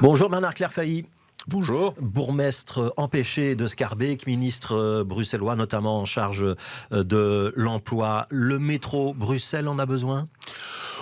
Bonjour Bernard Clairfailly. Bonjour. Bourgmestre empêché de Schaerbeek, ministre bruxellois notamment en charge de l'emploi. Le métro, Bruxelles en a besoin ?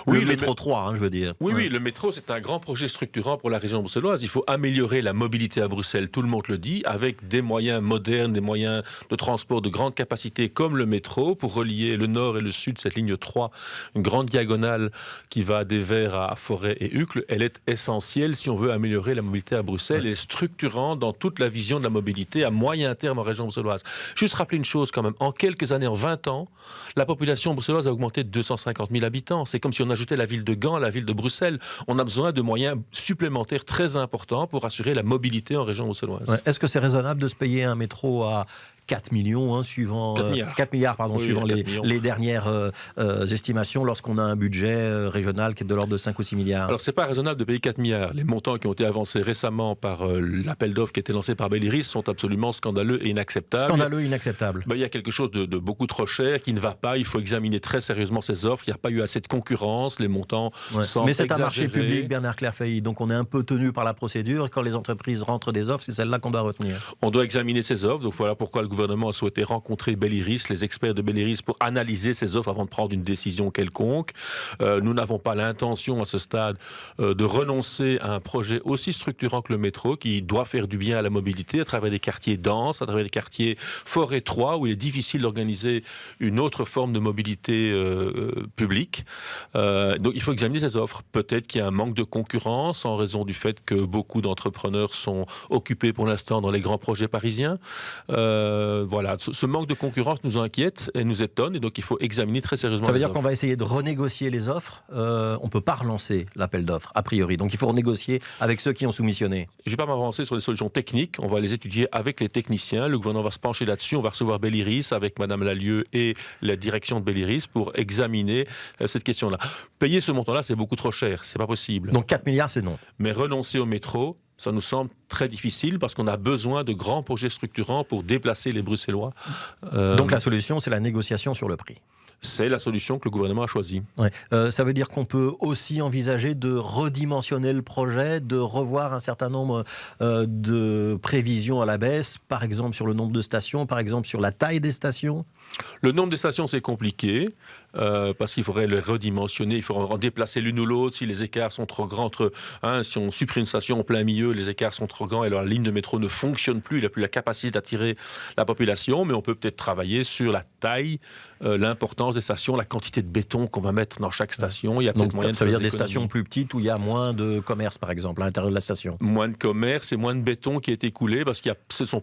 Oui, le métro 3, je veux dire. Oui, le métro, c'est un grand projet structurant pour la région bruxelloise. Il faut améliorer la mobilité à Bruxelles, tout le monde le dit, avec des moyens modernes, des moyens de transport de grande capacité comme le métro pour relier le nord et le sud, cette ligne 3, une grande diagonale qui va des Verts à Forêt et Uccle. Elle est essentielle si on veut améliorer la mobilité à Bruxelles. Elle est structurante dans toute la vision de la mobilité à moyen terme en région bruxelloise. Juste rappeler une chose quand même, en quelques années, en 20 ans, la population bruxelloise a augmenté de 250 000 habitants. C'est comme si on ajoutait la ville de Gand à la ville de Bruxelles. On a besoin de moyens supplémentaires très importants pour assurer la mobilité en région bruxelloise. Ouais. Est-ce que c'est raisonnable de se payer un métro à 4 millions, suivant 4 milliards, suivant les dernières estimations, lorsqu'on a un budget régional qui est de l'ordre de 5 ou 6 milliards. Alors, c'est pas raisonnable de payer 4 milliards. Les montants qui ont été avancés récemment par l'appel d'offres qui a été lancé par Belliris sont absolument scandaleux et inacceptables. Scandaleux et inacceptables. Il y a quelque chose de beaucoup trop cher qui ne va pas. Il faut examiner très sérieusement ces offres. Il n'y a pas eu assez de concurrence. Les montants semblent Mais c'est exagérés. un marché public, Bernard Clairfailly. Donc, on est un peu tenu par la procédure. Quand les entreprises rentrent des offres, c'est celle-là qu'on doit retenir. On doit examiner ces offres. Donc, voilà pourquoi le gouvernement a souhaité rencontrer Belliris, les experts de Belliris, pour analyser ces offres avant de prendre une décision quelconque. Nous n'avons pas l'intention à ce stade de renoncer à un projet aussi structurant que le métro, qui doit faire du bien à la mobilité à travers des quartiers denses, à travers des quartiers fort étroits où il est difficile d'organiser une autre forme de mobilité publique. Donc il faut examiner ces offres. Peut-être qu'il y a un manque de concurrence en raison du fait que beaucoup d'entrepreneurs sont occupés pour l'instant dans les grands projets parisiens. Voilà, ce manque de concurrence nous inquiète et nous étonne, et donc il faut examiner très sérieusement. Ça veut dire qu'on va essayer de renégocier les offres. On ne peut pas relancer l'appel d'offres, a priori. Donc il faut renégocier avec ceux qui ont soumissionné. Je ne vais pas m'avancer sur les solutions techniques. On va les étudier avec les techniciens. Le gouvernement va se pencher là-dessus. On va recevoir Belliris avec Madame Lallieu et la direction de Belliris pour examiner cette question-là. Payer ce montant-là, c'est beaucoup trop cher. C'est pas possible. Donc 4 milliards, c'est non. Mais renoncer au métro, ça nous semble très difficile parce qu'on a besoin de grands projets structurants pour déplacer les Bruxellois. Donc la solution, c'est la négociation sur le prix. C'est la solution que le gouvernement a choisie. Ouais. Ça veut dire qu'on peut aussi envisager de redimensionner le projet, de revoir un certain nombre de prévisions à la baisse, par exemple sur le nombre de stations, par exemple sur la taille des stations. Le nombre de stations, c'est compliqué, parce qu'il faudrait les redimensionner, il faudrait en déplacer l'une ou l'autre, si les écarts sont trop grands entre... si on supprime une station en plein milieu, les écarts sont trop grands, et alors la ligne de métro ne fonctionne plus, il n'a plus la capacité d'attirer la population, mais on peut peut-être travailler sur la taille, l'importance des stations, la quantité de béton qu'on va mettre dans chaque station. Il y a peut-être moyen de ça veut faire dire des stations plus petites où il y a moins de commerce, par exemple, à l'intérieur de la station. Moins de commerce et moins de béton qui est écoulé, parce que ce ne sont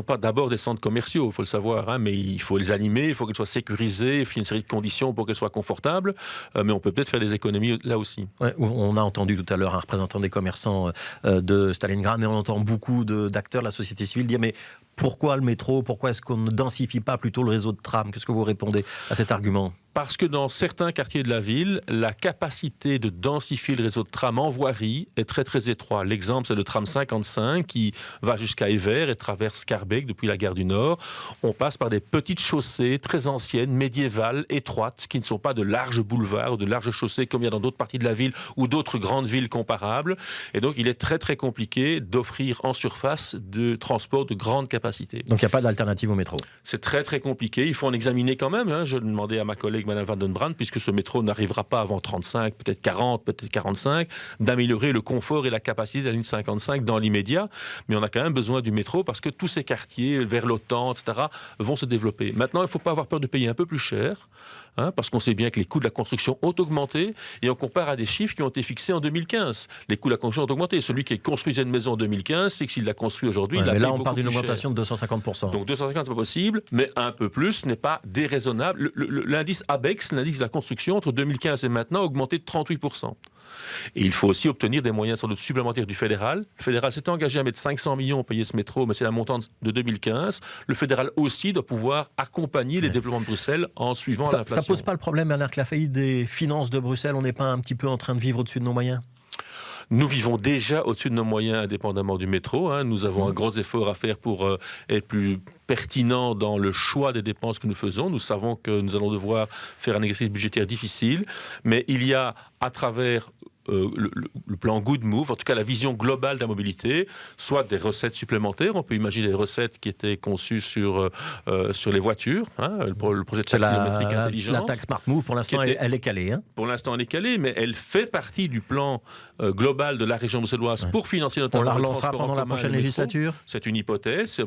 pas d'abord des centres commerciaux, il faut le savoir, mais il faut les animer, il faut qu'elles soient sécurisées, il faut une série de conditions pour qu'elles soient confortables, mais on peut peut-être faire des économies là aussi. Ouais, on a entendu tout à l'heure un représentant des commerçants de Stalingrad, et on entend beaucoup d'acteurs de la société civile dire mais pourquoi le métro ? Pourquoi est-ce qu'on ne densifie pas plutôt le réseau de tram ? Qu'est-ce que vous répondez à cet argument ? Parce que dans certains quartiers de la ville, la capacité de densifier le réseau de tram en voirie est très très étroite. L'exemple, c'est le tram 55 qui va jusqu'à Evere et traverse Schaerbeek depuis la gare du Nord. On passe par des petites chaussées très anciennes, médiévales, étroites, qui ne sont pas de larges boulevards ou de larges chaussées comme il y a dans d'autres parties de la ville ou d'autres grandes villes comparables. Et donc, il est très très compliqué d'offrir en surface de transport de grande capacité. Donc, il n'y a pas d'alternative au métro ? C'est très très compliqué. Il faut en examiner quand même. Je demandais à ma collègue Madame Van den Brand, puisque ce métro n'arrivera pas avant 35, peut-être 40, peut-être 45, d'améliorer le confort et la capacité de la ligne 55 dans l'immédiat. Mais on a quand même besoin du métro parce que tous ces quartiers, vers l'OTAN, etc., vont se développer. Maintenant, il ne faut pas avoir peur de payer un peu plus cher, parce qu'on sait bien que les coûts de la construction ont augmenté, et on compare à des chiffres qui ont été fixés en 2015. Les coûts de la construction ont augmenté. Celui qui construisait une maison en 2015, c'est que s'il l'a construit aujourd'hui, il a mais payé là, on parle d'une beaucoup plus augmentation cher. de 250%. Donc 250, c'est pas possible, mais un peu plus n'est pas déraisonnable. L'indice ABEX, l'indice de la construction, entre 2015 et maintenant, a augmenté de 38%. Et il faut aussi obtenir des moyens sans doute supplémentaires du fédéral. Le fédéral s'était engagé à mettre 500 millions pour payer ce métro, mais c'est la montante de 2015. Le fédéral aussi doit pouvoir accompagner les développements de Bruxelles en suivant l'inflation. Ça pose pas le problème, Bernard Clairfailly, des finances de Bruxelles ? On n'est pas un petit peu en train de vivre au-dessus de nos moyens ? Nous vivons déjà au-dessus de nos moyens indépendamment du métro. Nous avons un gros effort à faire pour être plus pertinent dans le choix des dépenses que nous faisons. Nous savons que nous allons devoir faire un exercice budgétaire difficile, mais il y a à travers le plan Good Move, en tout cas la vision globale de la mobilité, soit des recettes supplémentaires. On peut imaginer des recettes qui étaient conçues sur les voitures, le projet de taxe kilométrique intelligente. La taxe Smart Move, pour l'instant, elle est calée. Hein. Pour l'instant, elle est calée, mais elle fait partie du plan global de la région bruxelloise pour financer notamment on la le relancera transport pendant en la commun prochaine et le métro. législature. C'est une hypothèse.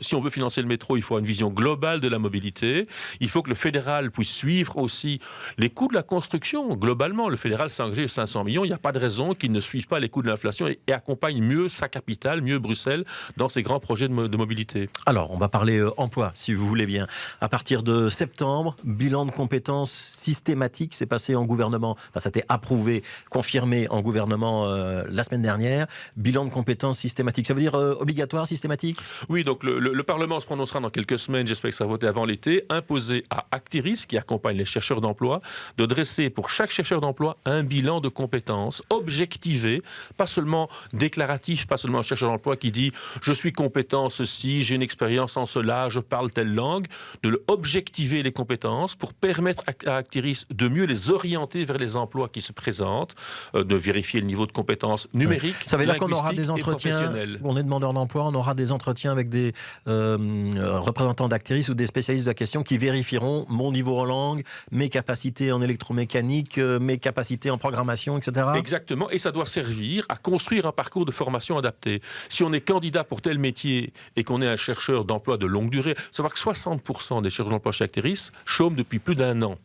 Si on veut financer le métro, il faut une vision globale de la mobilité. Il faut que le fédéral puisse suivre aussi les coûts de la construction. Globalement, le fédéral s'est engagé 500 millions. Il n'y a pas de raison qu'il ne suive pas les coûts de l'inflation et accompagne mieux sa capitale, mieux Bruxelles, dans ses grands projets de mobilité. Alors, on va parler emploi, si vous voulez bien. À partir de septembre, bilan de compétences systématique, c'est passé en gouvernement. Enfin, ça a été approuvé, confirmé en gouvernement la semaine dernière. Bilan de compétences systématique. Ça veut dire obligatoire, systématique ? Oui, donc le Parlement se prononcera dans quelques semaines, j'espère que ça va voter avant l'été, imposer à Actiris, qui accompagne les chercheurs d'emploi, de dresser pour chaque chercheur d'emploi un bilan de compétences objectivé, pas seulement déclaratif, pas seulement un chercheur d'emploi qui dit « je suis compétent en ceci, j'ai une expérience en cela, je parle telle langue », de objectiver les compétences pour permettre à Actiris de mieux les orienter vers les emplois qui se présentent, de vérifier le niveau de compétences numériques, ça veut dire qu'on aura des entretiens, on est demandeur d'emploi, on aura des entretiens avec des représentants d'Actiris ou des spécialistes de la question qui vérifieront mon niveau en langue, mes capacités en électromécanique, mes capacités en programmation, etc. Exactement, et ça doit servir à construire un parcours de formation adapté. Si on est candidat pour tel métier et qu'on est un chercheur d'emploi de longue durée, savoir que 60% des chercheurs d'emploi chez Actiris chôment depuis plus d'1 an.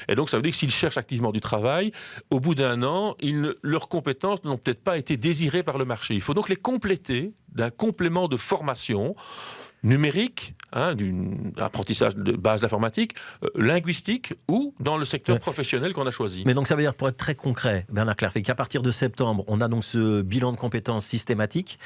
Et donc ça veut dire que s'ils cherchent activement du travail, au bout d'1 an, leurs compétences n'ont peut-être pas été désirées par le marché. Il faut donc les compléter d'un complément de formation numérique, d'un apprentissage de base d'informatique, linguistique ou dans le secteur professionnel qu'on a choisi. Mais donc ça veut dire, pour être très concret, Bernard Clerfay, qu'à partir de septembre, on a donc ce bilan de compétences systématique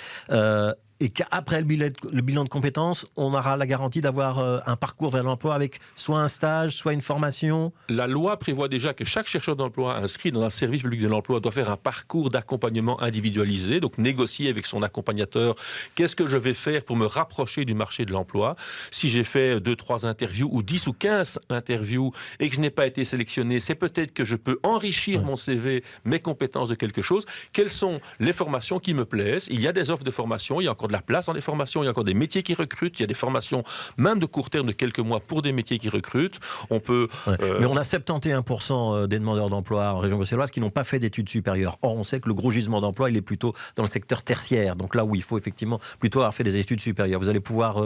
et qu'après le bilan de compétences, on aura la garantie d'avoir un parcours vers l'emploi avec soit un stage, soit une formation. La loi prévoit déjà que chaque chercheur d'emploi inscrit dans un service public de l'emploi doit faire un parcours d'accompagnement individualisé, donc négocier avec son accompagnateur qu'est-ce que je vais faire pour me rapprocher du marché de l'emploi. Si j'ai fait 2-3 interviews ou 10 ou 15 interviews et que je n'ai pas été sélectionné, c'est peut-être que je peux enrichir mon CV, mes compétences de quelque chose. Quelles sont les formations qui me plaisent ? Il y a des offres de formation, il y a encore de la place dans les formations, il y a encore des métiers qui recrutent, il y a des formations même de court terme de quelques mois pour des métiers qui recrutent. On peut... Mais on a 71% des demandeurs d'emploi en région bruxelloise qui n'ont pas fait d'études supérieures. Or, on sait que le gros gisement d'emploi, il est plutôt dans le secteur tertiaire. Donc là où il faut effectivement plutôt avoir fait des études supérieures. Vous allez pouvoir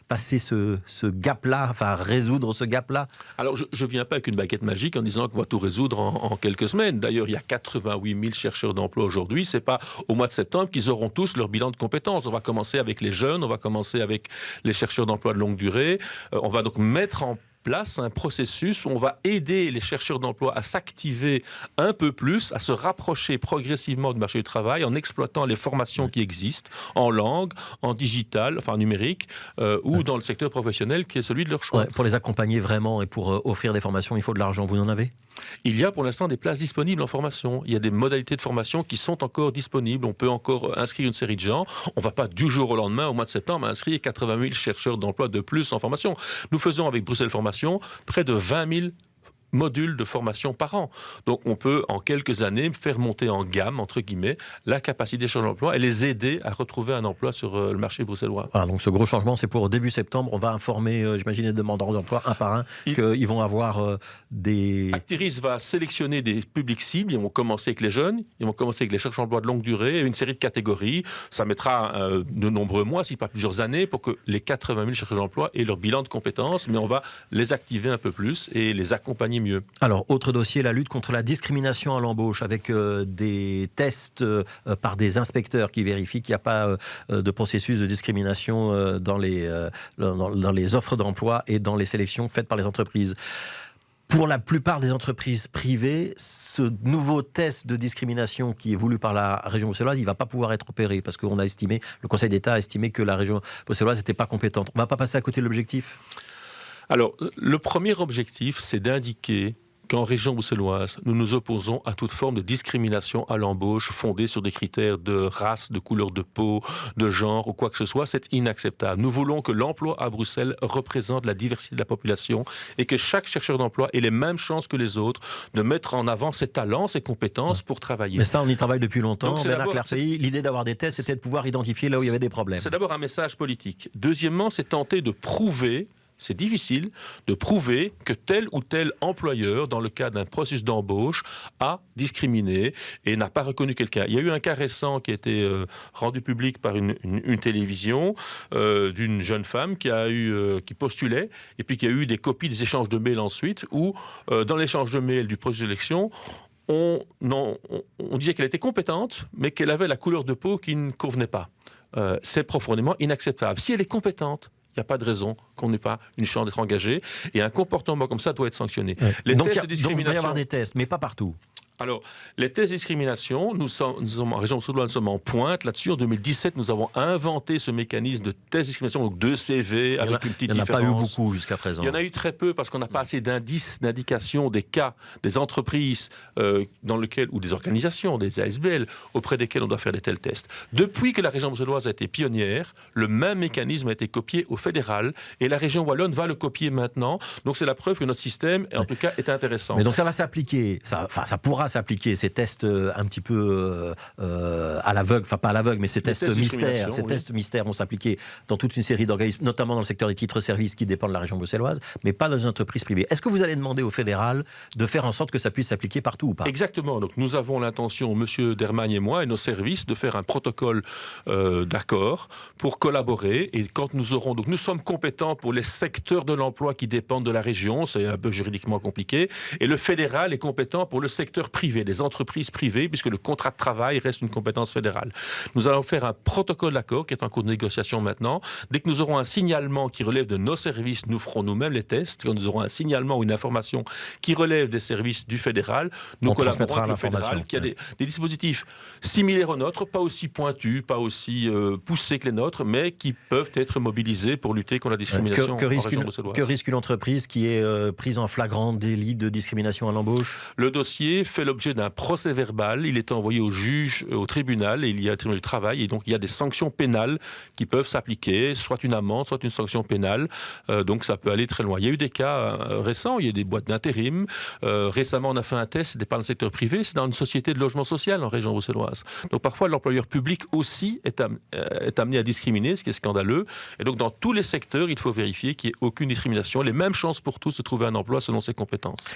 passer ce gap-là, enfin résoudre ce gap-là. Alors, je ne viens pas avec une baguette magique en disant qu'on va tout résoudre en quelques semaines. D'ailleurs, il y a 88 000 chercheurs d'emploi aujourd'hui. Ce n'est pas au mois de septembre qu'ils auront tous leur bilan de compétences. On va commencer avec les jeunes, on va commencer avec les chercheurs d'emploi de longue durée. On va donc mettre en place un processus où on va aider les chercheurs d'emploi à s'activer un peu plus, à se rapprocher progressivement du marché du travail en exploitant les formations qui existent en langue, en digital, enfin en numérique, ou dans le secteur professionnel qui est celui de leur choix. Pour les accompagner vraiment et pour offrir des formations, il faut de l'argent. Vous en avez ? Il y a pour l'instant des places disponibles en formation. Il y a des modalités de formation qui sont encore disponibles. On peut encore inscrire une série de gens. On ne va pas du jour au lendemain, au mois de septembre, inscrire 80 000 chercheurs d'emploi de plus en formation. Nous faisons avec Bruxelles Formation près de 20 000 modules de formation par an. Donc on peut en quelques années faire monter en gamme, entre guillemets, la capacité des chercheurs d'emploi et les aider à retrouver un emploi sur le marché bruxellois. Voilà, donc ce gros changement, c'est pour début septembre. On va informer, j'imagine, les demandeurs d'emploi un par un qu'ils vont avoir des... Actiris va sélectionner des publics cibles. Ils vont commencer avec les jeunes, ils vont commencer avec les chercheurs d'emploi de longue durée, une série de catégories. Ça mettra de nombreux mois, si pas plusieurs années, pour que les 80 000 chercheurs d'emploi aient leur bilan de compétences, mais on va les activer un peu plus et les accompagner mieux. Alors, autre dossier, la lutte contre la discrimination à l'embauche, avec des tests par des inspecteurs qui vérifient qu'il n'y a pas de processus de discrimination dans les offres d'emploi et dans les sélections faites par les entreprises. Pour la plupart des entreprises privées, ce nouveau test de discrimination qui est voulu par la région bruxelloise, il ne va pas pouvoir être opéré parce qu'on a estimé, le Conseil d'État a estimé que la région bruxelloise n'était pas compétente. On ne va pas passer à côté de l'objectif ? Alors, le premier objectif, c'est d'indiquer qu'en région bruxelloise, nous nous opposons à toute forme de discrimination à l'embauche fondée sur des critères de race, de couleur de peau, de genre ou quoi que ce soit. C'est inacceptable. Nous voulons que l'emploi à Bruxelles représente la diversité de la population et que chaque chercheur d'emploi ait les mêmes chances que les autres de mettre en avant ses talents, ses compétences pour travailler. Mais ça, on y travaille depuis longtemps. Donc, Bernard Clairfeil, l'idée d'avoir des tests, c'était de pouvoir identifier là où il y avait des problèmes. C'est d'abord un message politique. Deuxièmement, c'est tenter de prouver. C'est difficile de prouver que tel ou tel employeur, dans le cadre d'un processus d'embauche, a discriminé et n'a pas reconnu quelqu'un. Il y a eu un cas récent qui a été rendu public par une télévision d'une jeune femme qui postulait et puis qui a eu des copies des échanges de mails ensuite où, dans l'échange de mails du processus d'élection, on disait qu'elle était compétente, mais qu'elle avait la couleur de peau qui ne convenait pas. C'est profondément inacceptable. Si elle est compétente, il n'y a pas de raison qu'on n'ait pas une chance d'être engagé. Et un comportement comme ça doit être sanctionné. Les tests de discrimination... Donc il va y avoir des tests, mais pas partout. Alors, les tests de discrimination, nous sommes en région bruxelloise, nous sommes en pointe là-dessus. En 2017, nous avons inventé ce mécanisme de test de discrimination, donc 2 CV avec une petite différence. Il n'y en a pas eu beaucoup jusqu'à présent. Il y en a eu très peu parce qu'on n'a pas assez d'indices, d'indications des cas, des entreprises dans lesquelles, ou des organisations, des ASBL, auprès desquelles on doit faire des tels tests. Depuis que la région bruxelloise a été pionnière, le même mécanisme a été copié au fédéral et la région wallonne va le copier maintenant. Donc c'est la preuve que notre système, en tout cas, est intéressant. Mais donc ça va s'appliquer, ça pourra s'appliquer, ces tests un petit peu à l'aveugle, enfin pas à l'aveugle, mais ces tests mystères. Ces tests mystères vont s'appliquer dans toute une série d'organismes, notamment dans le secteur des titres-services qui dépendent de la région bruxelloise, mais pas dans les entreprises privées. Est-ce que vous allez demander au fédéral de faire en sorte que ça puisse s'appliquer partout ou pas? Exactement. Donc nous avons l'intention, M. Dermagne et moi, et nos services, de faire un protocole d'accord pour collaborer. Et quand nous aurons... Donc nous sommes compétents pour les secteurs de l'emploi qui dépendent de la région, c'est un peu juridiquement compliqué, et le fédéral est compétent pour le secteur privé, des entreprises privées, puisque le contrat de travail reste une compétence fédérale. Nous allons faire un protocole d'accord qui est en cours de négociation maintenant. Dès que nous aurons un signalement qui relève de nos services, nous ferons nous-mêmes les tests. Quand nous aurons un signalement ou une information qui relève des services du fédéral, nous collaborons avec le fédéral qui a des dispositifs similaires aux nôtres, pas aussi pointus, pas aussi poussés que les nôtres, mais qui peuvent être mobilisés pour lutter contre la discrimination en région bruxelloise. Que risque une entreprise qui est prise en flagrant délit de discrimination à l'embauche? Le dossier fait l'objet d'un procès verbal. Il est envoyé au juge, au tribunal, et il y a du travail. Et donc, il y a des sanctions pénales qui peuvent s'appliquer, soit une amende, soit une sanction pénale. Donc, ça peut aller très loin. Il y a eu des cas récents. Il y a des boîtes d'intérim. Récemment, on a fait un test. C'était pas dans le secteur privé, c'est dans une société de logement social en région bruxelloise. Donc, parfois, l'employeur public aussi est amené à discriminer, ce qui est scandaleux. Et donc, dans tous les secteurs, il faut vérifier qu'il n'y ait aucune discrimination. Les mêmes chances pour tous de trouver un emploi selon ses compétences.